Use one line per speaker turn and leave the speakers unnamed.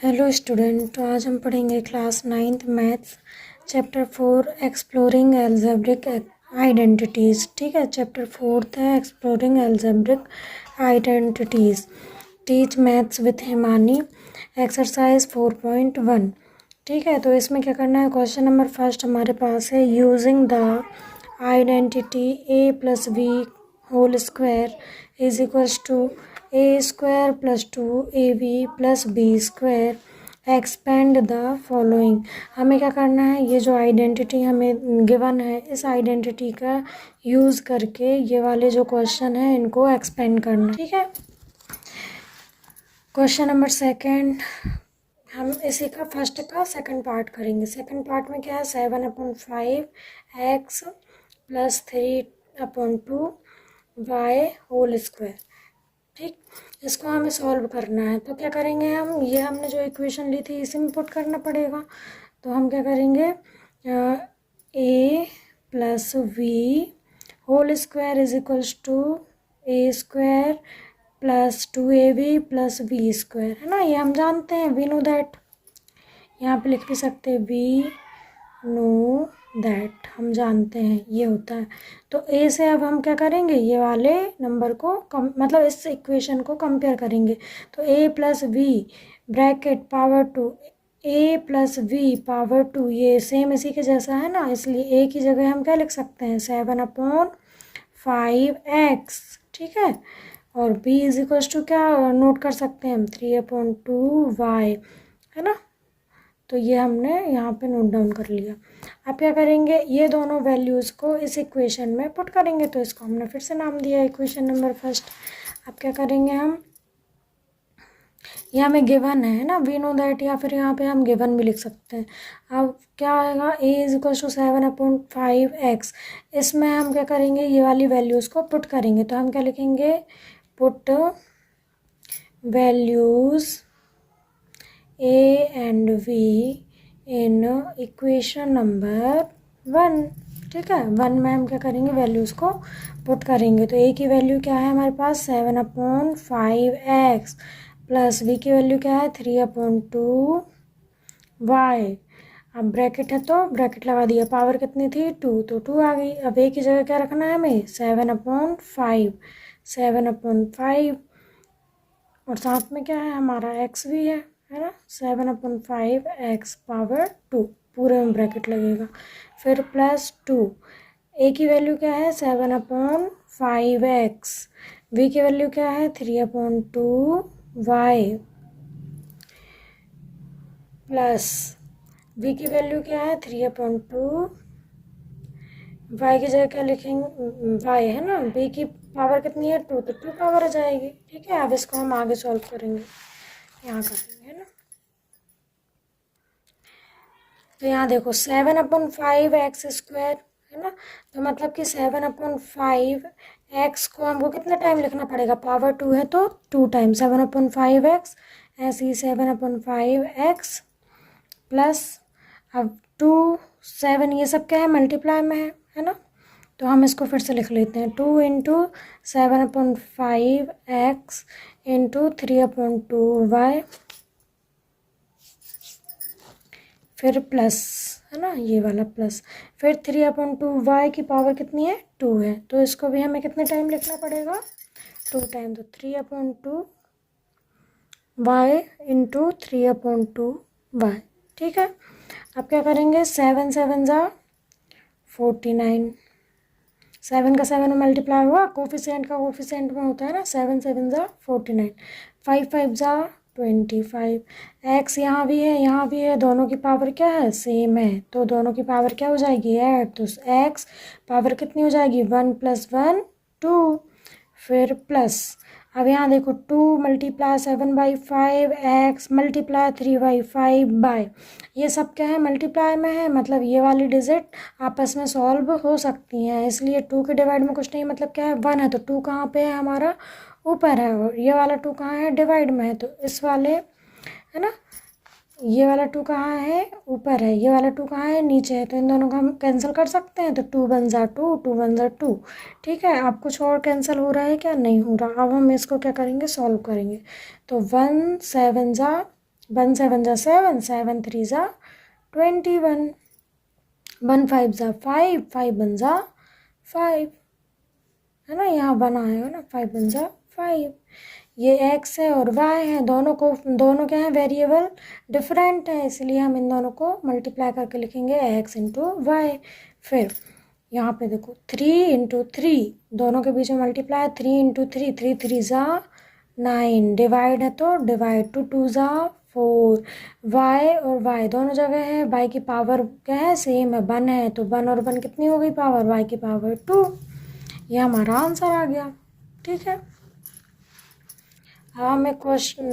Hello student, तो आज हम पढ़ेंगे class 9th maths chapter 4 exploring algebraic identities. ठीक है, चैप्टर 4 है exploring algebraic identities. Teach maths with Himani, exercise 4.1। ठीक है, तो इसमें क्या करना है, क्वेश्चन नंबर फर्स्ट हमारे पास है using the identity a plus B whole square is equals to A square plus 2ab plus B square expand the following. हमें क्या करना है, ये जो आइडेंटिटी हमें गिवन है, इस आइडेंटिटी का यूज़ करके ये वाले जो क्वेश्चन है इनको एक्सपेंड करना। ठीक है, क्वेश्चन नंबर सेकंड हम इसी का फर्स्ट का सेकंड पार्ट करेंगे। सेकंड पार्ट में क्या है, 7/5 x plus 3/2 y whole square. ठीक, इसको हमें सॉल्व करना है। तो क्या करेंगे हम, ये हमने जो इक्वेशन ली थी इसी में पुट करना पड़ेगा। तो हम क्या करेंगे, a plus B whole square is equals to A square plus 2ab plus B square, है ना। ये हम जानते हैं, वी नो दैट। यहाँ पे लिख भी सकते हैं वी नो दैट, हम जानते हैं ये होता है। तो ए से अब हम क्या करेंगे, ये वाले नंबर को मतलब इस इक्वेशन को कंपेयर करेंगे। तो A plus V bracket power 2, A plus V power 2, ये सेम इसी के जैसा है ना, इसलिए ए की जगह हम क्या लिख सकते हैं, 7/5x। ठीक है, और b इज इक्वल्स टू क्या नोट कर सकते हैं हम, 3/2y, है ना। तो ये हमने यहाँ पे नोट डाउन कर लिया। अब क्या करेंगे, ये दोनों वैल्यूज़ को इस इक्वेशन में पुट करेंगे। तो इसको हमने फिर से नाम दिया इक्वेशन नंबर फर्स्ट। अब क्या करेंगे हम, ये हमें गिवन है ना, वी नो दैट, या फिर यहाँ पे हम गिवन भी लिख सकते हैं। अब क्या आएगा, a is equal to 7/5x। इसमें हम क्या करेंगे, ये वाली वैल्यूज़ को पुट करेंगे। तो हम क्या लिखेंगे, put values a and v in equation number 1। ठीक है, 1 में हम क्या करेंगे, वैल्यूज़ को पुट करेंगे। तो a की वैल्यू क्या है हमारे पास, 7/5x प्लस v की वैल्यू क्या है, 3/2y। अब ब्रैकेट है तो ब्रैकेट लगा दिया, पावर कितनी थी 2, तो 2 आ गई। अब a की जगह क्या रखना है हमें, 7/5 और साथ में क्या है हमारा x भी है ना, 7/5x पावर 2, पूरे में ब्रैकेट लगेगा। फिर प्लस 2, a की वैल्यू क्या है, 7/5x, v की वैल्यू क्या है, 3/2y, प्लस v की वैल्यू क्या है, 3/2, y की जगह क्या लिखेंगे, y है ना, b की पावर कितनी है 2, तो 2 पावर आ जाएगी। ठीक है, अब इसको हम आगे सॉल्व करेंगे, यहाँ करेंगे, है ना। तो यहाँ देखो 7/5x स्क्वायर, है ना, तो मतलब कि 7/5x को हमको कितना टाइम लिखना पड़ेगा, पावर 2 है तो 2 टाइम 7/5x, ऐसे ही 7/5x प्लस, अब 2 7 ये सब क्या है, मल्टीप्लाई में है ना। तो हम इसको फिर से लिख लेते हैं, 2 × 7/5x × 3/2y, फिर प्लस, है ना, ये वाला प्लस, फिर 3/2y की पावर कितनी है 2 है, तो इसको भी हमें कितने टाइम लिखना पड़ेगा, 2 टाइम। तो 3/2y × 3/2y। ठीक है, अब क्या करेंगे, 7 7 ज़ा 49, 7 का 7 में मल्टीप्लाई हुआ, कोफिशिएंट का कोफिशिएंट में होता है ना, 7 7 ज़ा 49, 5 5 ज़ा 25, x यहाँ भी है यहाँ भी है, दोनों की पावर क्या है, सेम है, तो दोनों की पावर क्या हो जाएगी, ऐड। तो x पावर कितनी हो जाएगी, 1 + 1 2, फिर प्लस, अब यहाँ देखो 2 × 7/5 x मल्टीप्लाई 3/5 ये सब क्या है, मल्टीप्लाई में है, मतलब ये वाली डिजिट आपस में सॉल्व हो सकती हैं, इसलिए 2 के डिवाइड में कुछ नहीं, मतलब क्या है 1 है, तो 2 कहाँ पे है हमारा, ऊपर है, और ये वाला 2 कहाँ है, डिवाइड में है, तो इस वाले, है ना, ये वाला 2 कहाँ है, ऊपर है, ये वाला 2 कहाँ है, नीचे है, तो इन दोनों को हम कैंसिल कर सकते हैं। तो 2 1 ज़ा 2, 2 1 ज़ा 2। ठीक है, अब कुछ और कैंसिल हो रहा है क्या, नहीं हो रहा। अब हम इसको क्या करेंगे, सॉल्व करेंगे। तो 1 7 ज़ा 1 7 जा 7, 7 3 जा 21, 1 5 जा 5, 5 1 जा 5, है ना, यहाँ 1 आएगा ना, 5 1 जा 5। ये x है और y है, दोनों क्या है, वेरिएबल डिफरेंट है, इसलिए हम इन दोनों को मल्टीप्लाई करके लिखेंगे x इंटू वाई। फिर यहाँ पे देखो 3 इंटू 3, दोनों के बीच में मल्टीप्लाई, 3 इंटू 3, 3 3 ज़ा 9, डिवाइड है तो डिवाइड, 2 2 ज़ा 4, y और y दोनों जगह है, y की पावर क्या है, सेम है, 1 है, तो 1 और 1 कितनी हो गई पावर, y की पावर 2। ये हमारा आंसर आ गया। ठीक है, अब हमें क्वेश्चन